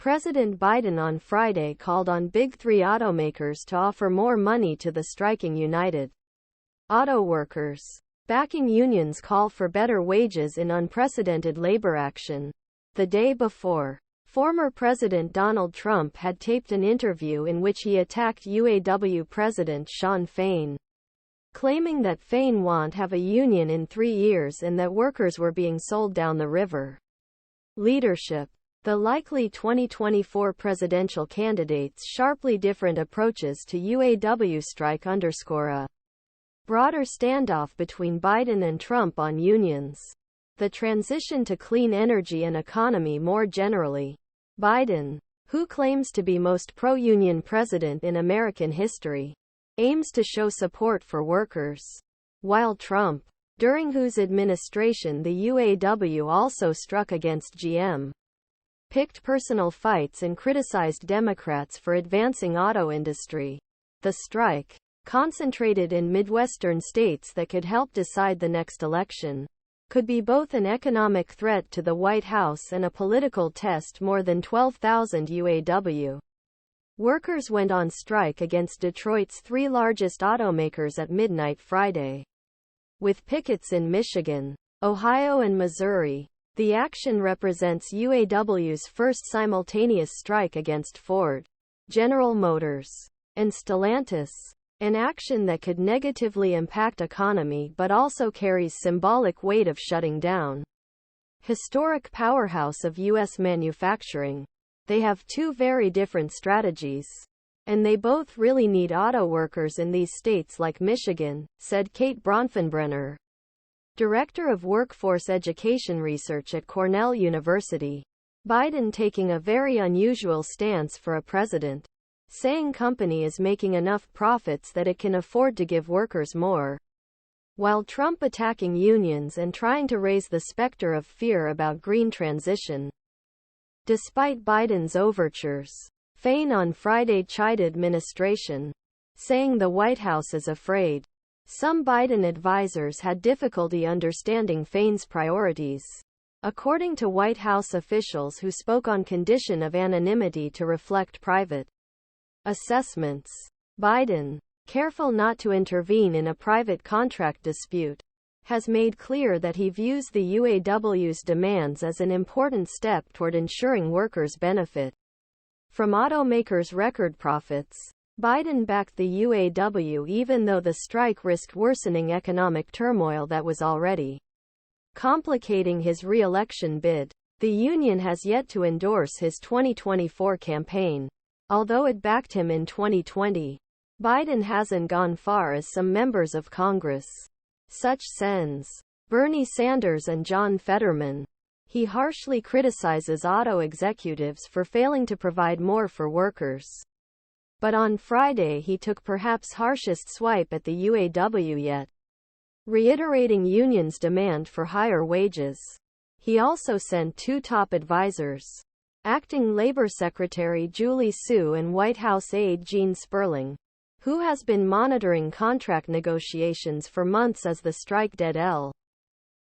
President Biden on Friday called on Big Three automakers to offer more money to the striking United Auto Workers, backing unions' call for better wages in unprecedented labor action. The day before, former President Donald Trump had taped an interview in which he attacked UAW President Shawn Fain, claiming that Fain won't have a union in 3 years and that workers were being sold down the river. Leadership. The likely 2024 presidential candidates' sharply different approaches to UAW strike underscore a broader standoff between Biden and Trump on unions. The transition to clean energy and economy more generally. Biden, who claims to be most pro-union president in American history, aims to show support for workers, while Trump, during whose administration the UAW also struck against GM, picked personal fights and criticized Democrats for advancing auto industry. The strike, concentrated in Midwestern states that could help decide the next election, could be both an economic threat to the White House and a political test. More than 12,000 UAW workers went on strike against Detroit's 3 largest automakers at midnight Friday, with pickets in Michigan, Ohio and Missouri. The action represents UAW's first simultaneous strike against Ford, General Motors, and Stellantis, an action that could negatively impact economy but also carries symbolic weight of shutting down historic powerhouse of U.S. manufacturing. They have 2 very different strategies, and they both really need auto workers in these states like Michigan, said Kate Bronfenbrenner, Director of Workforce Education Research at Cornell University. Biden taking a very unusual stance for a president, saying company is making enough profits that it can afford to give workers more, while Trump attacking unions and trying to raise the specter of fear about green transition. Despite Biden's overtures, Fain on Friday chided ministration, saying the White House is afraid. Some Biden advisors had difficulty understanding Fain's priorities, according to White House officials who spoke on condition of anonymity to reflect private assessments. Biden, careful not to intervene in a private contract dispute, has made clear that he views the UAW's demands as an important step toward ensuring workers benefit from automakers' record profits. Biden backed the UAW even though the strike risked worsening economic turmoil that was already complicating his re-election bid. The union has yet to endorse his 2024 campaign, although it backed him in 2020. Biden hasn't gone far as some members of Congress, such Sens, Bernie Sanders and John Fetterman. He harshly criticizes auto executives for failing to provide more for workers. But on Friday he took perhaps harshest swipe at the UAW yet, reiterating unions' demand for higher wages. He also sent 2 top advisors, Acting Labor Secretary Julie Su and White House aide Gene Sperling, who has been monitoring contract negotiations for months as the strike deadl.